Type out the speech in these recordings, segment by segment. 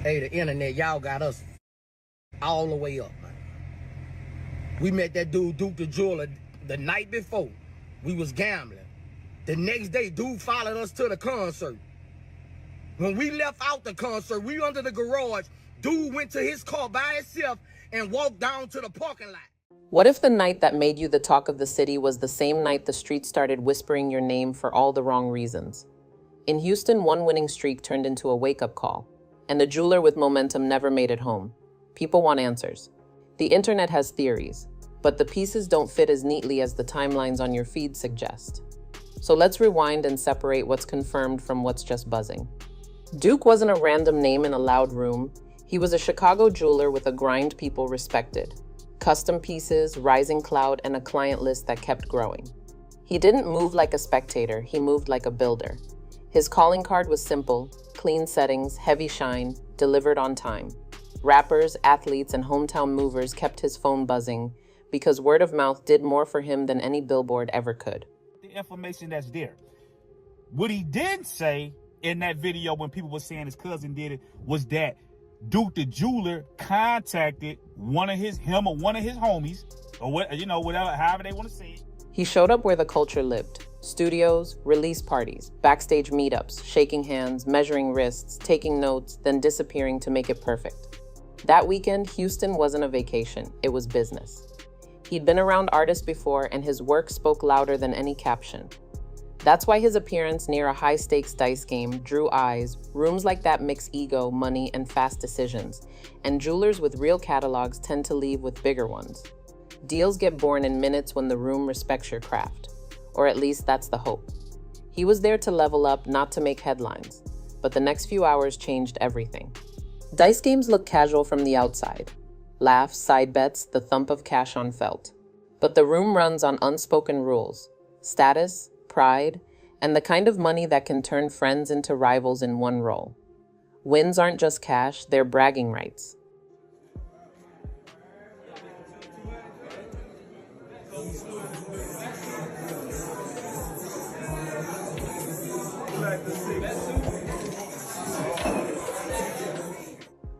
Hey, the internet, y'all got us all the way up, man. We met that dude, Duke the Jeweler, the night before. We was gambling. The next day, dude followed us to the concert. When we left out the concert, we under the garage, dude went to his car by himself and walked down to the parking lot. What if the night that made you the talk of the city was the same night the street started whispering your name for all the wrong reasons? In Houston, one winning streak turned into a wake-up call, and the jeweler with momentum never made it home. People want answers. The internet has theories, but the pieces don't fit as neatly as the timelines on your feed suggest. So let's rewind and separate what's confirmed from what's just buzzing. Duke wasn't a random name in a loud room. He was a Chicago jeweler with a grind people respected. Custom pieces, rising clout, and a client list that kept growing. He didn't move like a spectator, he moved like a builder. His calling card was simple: clean settings, heavy shine, delivered on time. Rappers, athletes, and hometown movers kept his phone buzzing because word of mouth did more for him than any billboard ever could. The information that's there. What he did say in that video when people were saying his cousin did it was that Duke the Jeweler contacted one of his homies, or whatever, however they want to say it. He showed up where the culture lived. Studios, release parties, backstage meetups, shaking hands, measuring wrists, taking notes, then disappearing to make it perfect. That weekend, Houston wasn't a vacation, it was business. He'd been around artists before, and his work spoke louder than any caption. That's why his appearance near a high-stakes dice game drew eyes. Rooms like that mix ego, money, and fast decisions, and jewelers with real catalogs tend to leave with bigger ones. Deals get born in minutes when the room respects your craft, or at least that's the hope. He was there to level up, not to make headlines, but the next few hours changed everything. Dice games look casual from the outside. Laughs, side bets, the thump of cash on felt. But the room runs on unspoken rules: status, pride, and the kind of money that can turn friends into rivals in one roll. Wins aren't just cash, they're bragging rights.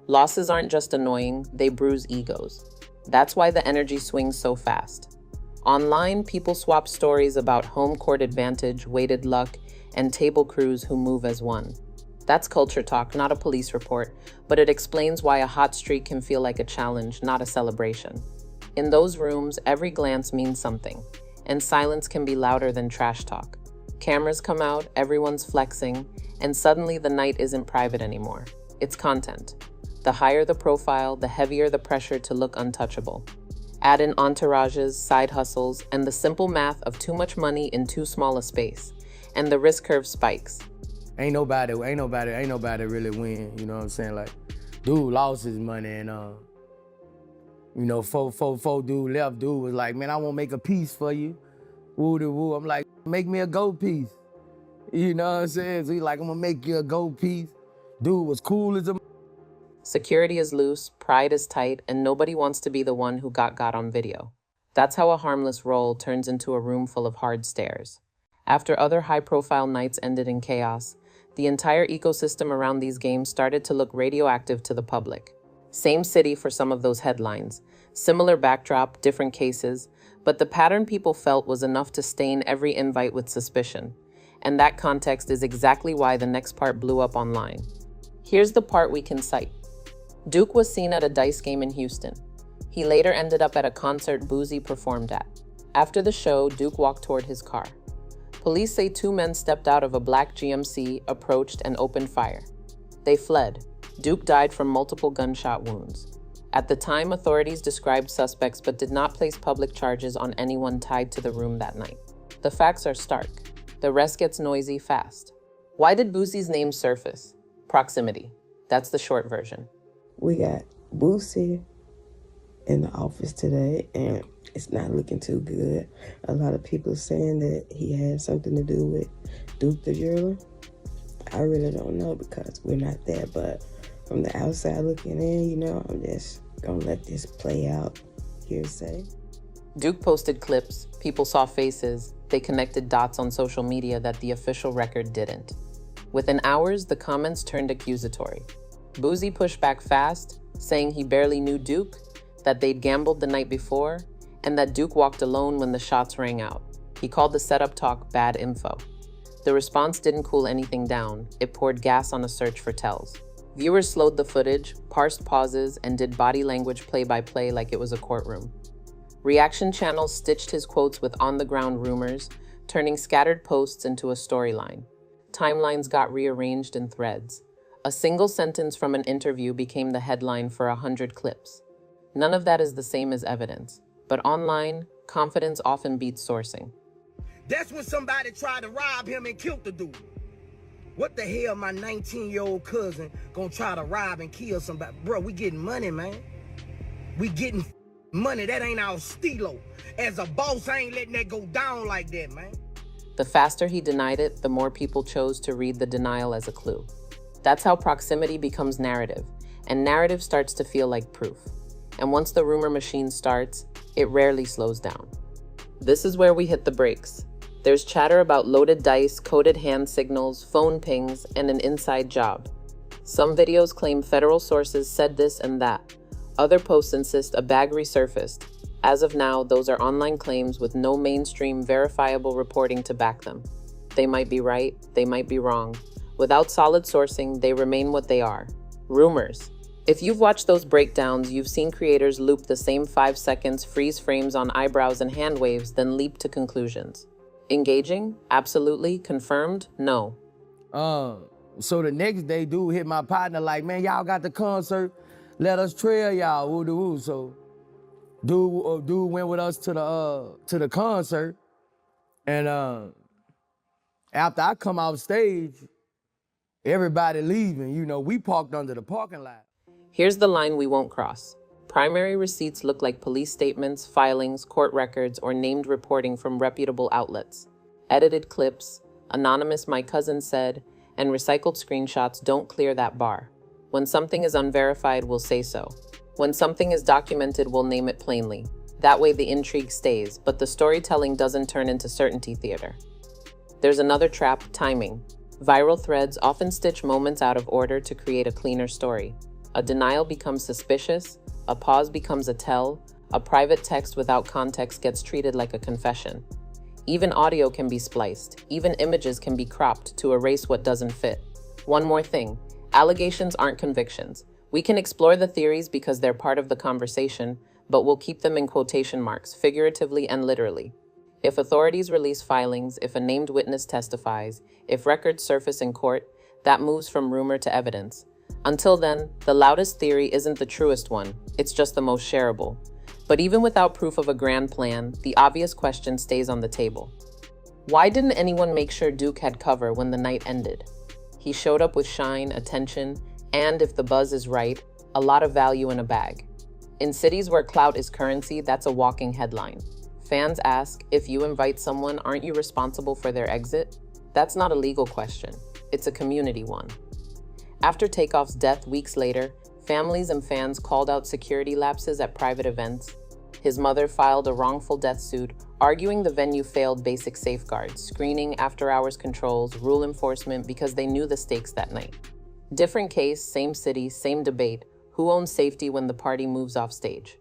Losses aren't just annoying, they bruise egos. That's why the energy swings so fast. Online, people swap stories about home court advantage, weighted luck, and table crews who move as one. That's culture talk, not a police report, but it explains why a hot streak can feel like a challenge, not a celebration. In those rooms, every glance means something, and silence can be louder than trash talk. Cameras come out, everyone's flexing, and suddenly the night isn't private anymore. It's content. The higher the profile, the heavier the pressure to look untouchable. Add in entourages, side hustles, and the simple math of too much money in too small a space, and the risk curve spikes. Ain't nobody really win, you know what I'm saying? Like, dude lost his money and, four dude left, dude was like, man, I won't make a piece for you. Woo-de-woo. I'm like, make me a gold piece. You know what I'm saying? So he's like, I'm gonna make you a gold piece. Dude was cool as a... Security is loose, pride is tight, and nobody wants to be the one who got on video. That's how a harmless roll turns into a room full of hard stares. After other high-profile nights ended in chaos, the entire ecosystem around these games started to look radioactive to the public. Same city for some of those headlines, similar backdrop, different cases, but the pattern people felt was enough to stain every invite with suspicion. And that context is exactly why the next part blew up online. Here's the part we can cite. Duke was seen at a dice game in Houston. He later ended up at a concert Boosie performed at. After the show, Duke walked toward his car. Police say two men stepped out of a black GMC, approached, and opened fire. They fled. Duke died from multiple gunshot wounds. At the time, authorities described suspects but did not place public charges on anyone tied to the room that night. The facts are stark. The rest gets noisy fast. Why did Boosie's name surface? Proximity. That's the short version. We got Boosie in the office today, and it's not looking too good. A lot of people saying that he had something to do with Duke the Jeweler. I really don't know because we're not there, but from the outside looking in, I'm just gonna let this play out, hearsay. Duke posted clips, people saw faces, they connected dots on social media that the official record didn't. Within hours, the comments turned accusatory. Boosie pushed back fast, saying he barely knew Duke, that they'd gambled the night before, and that Duke walked alone when the shots rang out. He called the setup talk bad info. The response didn't cool anything down. It poured gas on a search for tells. Viewers slowed the footage, parsed pauses, and did body language play-by-play like it was a courtroom. Reaction channels stitched his quotes with on-the-ground rumors, turning scattered posts into a storyline. Timelines got rearranged in threads. A single sentence from an interview became the headline for 100 clips. None of that is the same as evidence, but online, confidence often beats sourcing. That's when somebody tried to rob him and killed the dude. What the hell my 19-year-old cousin gonna try to rob and kill somebody? Bro, we getting money, man. We getting money. That ain't our stilo. As a boss, I ain't letting that go down like that, man. The faster he denied it, the more people chose to read the denial as a clue. That's how proximity becomes narrative, and narrative starts to feel like proof. And once the rumor machine starts, it rarely slows down. This is where we hit the brakes. There's chatter about loaded dice, coded hand signals, phone pings, and an inside job. Some videos claim federal sources said this and that. Other posts insist a bag resurfaced. As of now, those are online claims with no mainstream verifiable reporting to back them. They might be right, they might be wrong. Without solid sourcing, they remain what they are: rumors. If you've watched those breakdowns, you've seen creators loop the same 5 seconds, freeze frames on eyebrows and hand waves, then leap to conclusions. Engaging? Absolutely. Confirmed? No. So the next day, dude hit my partner like, man, y'all got the concert. Let us trail y'all. Woo-de-woo. So dude went with us to the concert. And after I come off stage, everybody leaving. You know, we parked under the parking lot. Here's the line we won't cross. Primary receipts look like police statements, filings, court records, or named reporting from reputable outlets. Edited clips, anonymous "my cousin said," and recycled screenshots don't clear that bar. When something is unverified, we'll say so. When something is documented, we'll name it plainly. That way the intrigue stays, but the storytelling doesn't turn into certainty theater. There's another trap: timing. Viral threads often stitch moments out of order to create a cleaner story. A denial becomes suspicious, a pause becomes a tell, a private text without context gets treated like a confession. Even audio can be spliced, even images can be cropped to erase what doesn't fit. One more thing, allegations aren't convictions. We can explore the theories because they're part of the conversation, but we'll keep them in quotation marks, figuratively and literally. If authorities release filings, if a named witness testifies, if records surface in court, that moves from rumor to evidence. Until then, the loudest theory isn't the truest one, it's just the most shareable. But even without proof of a grand plan, the obvious question stays on the table. Why didn't anyone make sure Duke had cover when the night ended? He showed up with shine, attention, and if the buzz is right, a lot of value in a bag. In cities where clout is currency, that's a walking headline. Fans ask, if you invite someone, aren't you responsible for their exit? That's not a legal question, it's a community one. After Takeoff's death weeks later, families and fans called out security lapses at private events. His mother filed a wrongful death suit, arguing the venue failed basic safeguards, screening, after-hours controls, rule enforcement, because they knew the stakes that night. Different case, same city, same debate. Who owns safety when the party moves off stage?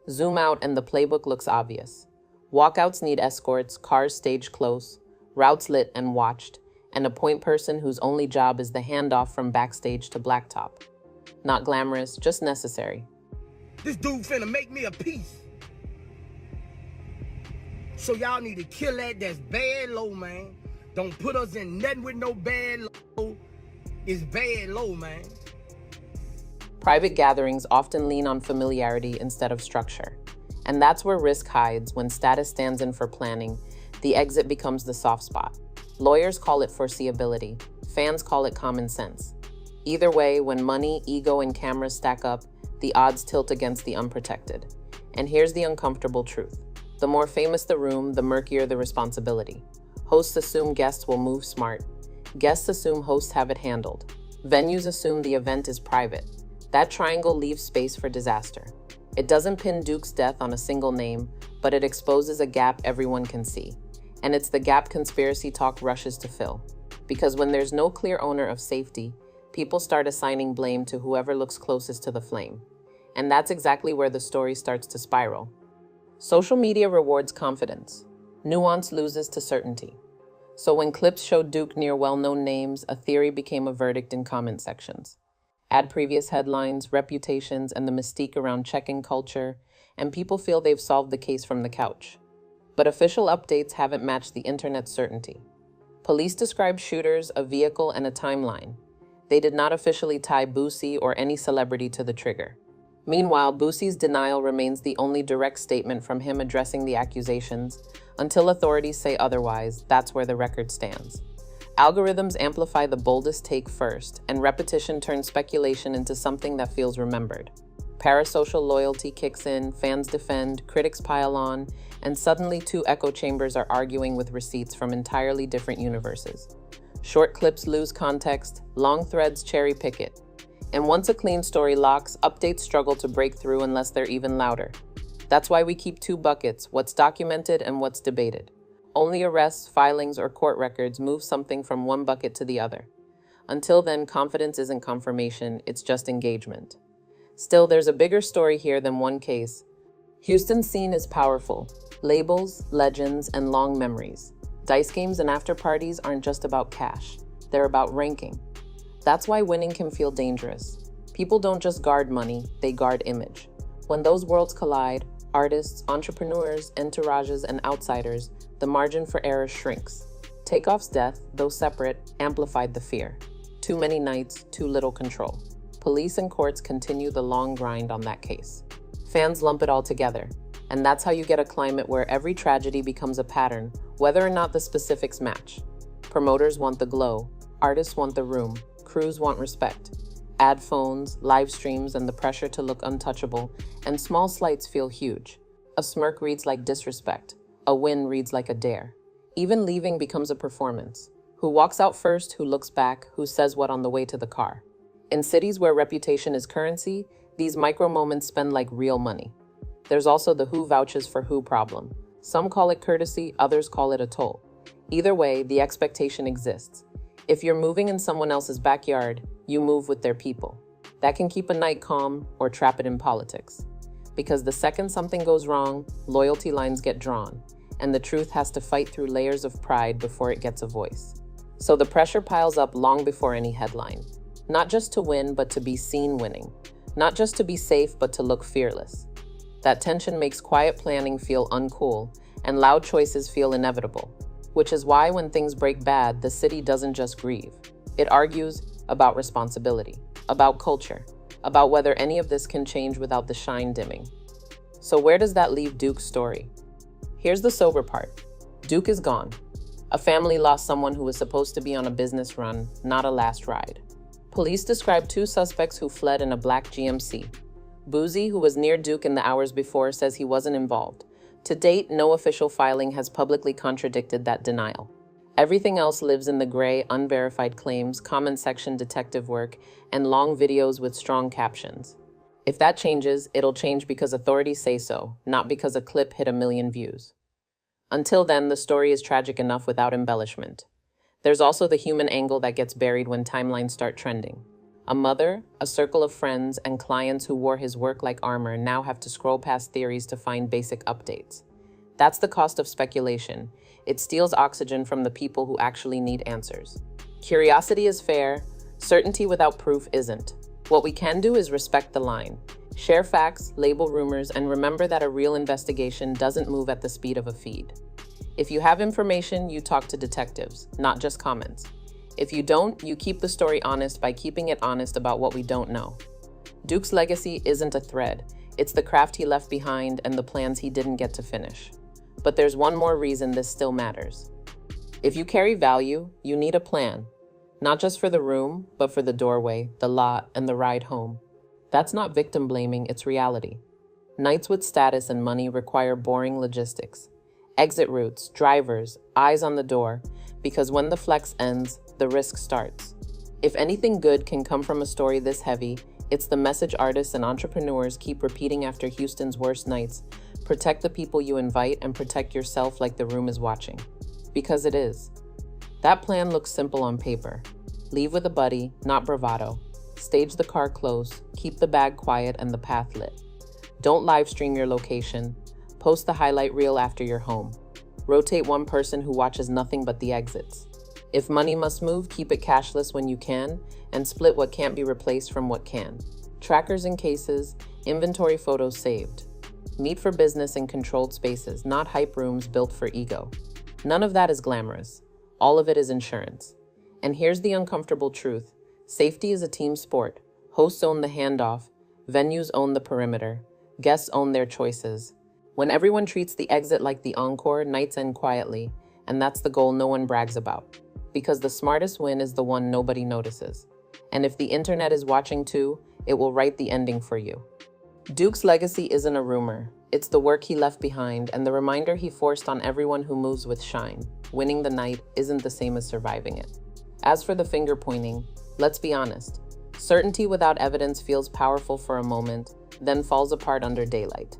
Zoom out and the playbook looks obvious. Walkouts need escorts, cars staged close, routes lit and watched, and a point person whose only job is the handoff from backstage to blacktop. Not glamorous, just necessary. This dude finna make me a piece. So y'all need to kill that's bad low, man. Don't put us in nothing with no bad low. It's bad low, man. Private gatherings often lean on familiarity instead of structure. And that's where risk hides. When status stands in for planning, the exit becomes the soft spot. Lawyers call it foreseeability. Fans call it common sense. Either way, when money, ego, and cameras stack up, the odds tilt against the unprotected. And here's the uncomfortable truth. The more famous the room, the murkier the responsibility. Hosts assume guests will move smart. Guests assume hosts have it handled. Venues assume the event is private. That triangle leaves space for disaster. It doesn't pin Duke's death on a single name, but it exposes a gap everyone can see. And it's the gap conspiracy talk rushes to fill. Because when there's no clear owner of safety, people start assigning blame to whoever looks closest to the flame. And that's exactly where the story starts to spiral. Social media rewards confidence. Nuance loses to certainty. So when clips showed Duke near well-known names, a theory became a verdict in comment sections. Add previous headlines, reputations, and the mystique around check-in culture, and people feel they've solved the case from the couch. But official updates haven't matched the internet's certainty. Police described shooters, a vehicle, and a timeline. They did not officially tie Boosie or any celebrity to the trigger. Meanwhile, Boosie's denial remains the only direct statement from him addressing the accusations. Until authorities say otherwise, that's where the record stands. Algorithms amplify the boldest take first, and repetition turns speculation into something that feels remembered. Parasocial loyalty kicks in, fans defend, critics pile on, and suddenly two echo chambers are arguing with receipts from entirely different universes. Short clips lose context, long threads cherry-pick it. And once a clean story locks, updates struggle to break through unless they're even louder. That's why we keep two buckets, what's documented and what's debated. Only arrests, filings, or court records move something from one bucket to the other. Until then, confidence isn't confirmation, it's just engagement. Still, there's a bigger story here than one case. Houston's scene is powerful. Labels, legends, and long memories. Dice games and after parties aren't just about cash. They're about ranking. That's why winning can feel dangerous. People don't just guard money, they guard image. When those worlds collide, artists, entrepreneurs, entourages, and outsiders, the margin for error shrinks. Takeoff's death, though separate, amplified the fear. Too many nights, too little control. Police and courts continue the long grind on that case. Fans lump it all together, and that's how you get a climate where every tragedy becomes a pattern, whether or not the specifics match. Promoters want the glow, artists want the room, crews want respect. Ad phones, live streams, and the pressure to look untouchable, and small slights feel huge. A smirk reads like disrespect. A win reads like a dare. Even leaving becomes a performance. Who walks out first, who looks back, who says what on the way to the car. In cities where reputation is currency, these micro moments spend like real money. There's also the who vouches for who problem. Some call it courtesy, others call it a toll. Either way, the expectation exists. If you're moving in someone else's backyard, you move with their people. That can keep a night calm or trap it in politics. Because the second something goes wrong, loyalty lines get drawn, and the truth has to fight through layers of pride before it gets a voice. So the pressure piles up long before any headline. Not just to win, but to be seen winning. Not just to be safe, but to look fearless. That tension makes quiet planning feel uncool, and loud choices feel inevitable. Which is why when things break bad, the city doesn't just grieve. It argues about responsibility, about culture, about whether any of this can change without the shine dimming. So where does that leave Duke's story? Here's the sober part. Duke is gone. A family lost someone who was supposed to be on a business run, not a last ride. Police described two suspects who fled in a black GMC. Boosie, who was near Duke in the hours before, says he wasn't involved. To date, no official filing has publicly contradicted that denial. Everything else lives in the gray, unverified claims, comment section detective work, and long videos with strong captions. If that changes, it'll change because authorities say so, not because a clip hit 1 million views. Until then, the story is tragic enough without embellishment. There's also the human angle that gets buried when timelines start trending. A mother, a circle of friends, and clients who wore his work like armor now have to scroll past theories to find basic updates. That's the cost of speculation. It steals oxygen from the people who actually need answers. Curiosity is fair, certainty without proof isn't. What we can do is respect the line. Share facts, label rumors, and remember that a real investigation doesn't move at the speed of a feed. If you have information, you talk to detectives, not just comments. If you don't, you keep the story honest by keeping it honest about what we don't know. Duke's legacy isn't a thread. It's the craft he left behind and the plans he didn't get to finish. But there's one more reason this still matters. If you carry value, you need a plan. Not just for the room, but for the doorway, the lot, and the ride home. That's not victim blaming, it's reality. Nights with status and money require boring logistics. Exit routes, drivers, eyes on the door, because when the flex ends, the risk starts. If anything good can come from a story this heavy, it's the message artists and entrepreneurs keep repeating after Houston's worst nights: protect the people you invite and protect yourself like the room is watching. Because it is. That plan looks simple on paper. Leave with a buddy, not bravado. Stage the car close, keep the bag quiet and the path lit. Don't live stream your location. Post the highlight reel after you're home. Rotate one person who watches nothing but the exits. If money must move, keep it cashless when you can, and split what can't be replaced from what can. Trackers in cases, inventory photos saved. Meet for business in controlled spaces, not hype rooms built for ego. None of that is glamorous. All of it is insurance. And here's the uncomfortable truth. Safety is a team sport. Hosts own the handoff. Venues own the perimeter. Guests own their choices. When everyone treats the exit like the encore, nights end quietly, and that's the goal no one brags about. Because the smartest win is the one nobody notices. And if the internet is watching too, it will write the ending for you. Duke's legacy isn't a rumor. It's the work he left behind and the reminder he forced on everyone who moves with shine. Winning the night isn't the same as surviving it. As for the finger pointing, let's be honest. Certainty without evidence feels powerful for a moment, then falls apart under daylight.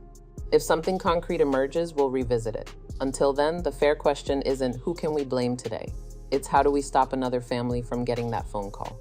If something concrete emerges, we'll revisit it. Until then, the fair question isn't who can we blame today? It's how do we stop another family from getting that phone call?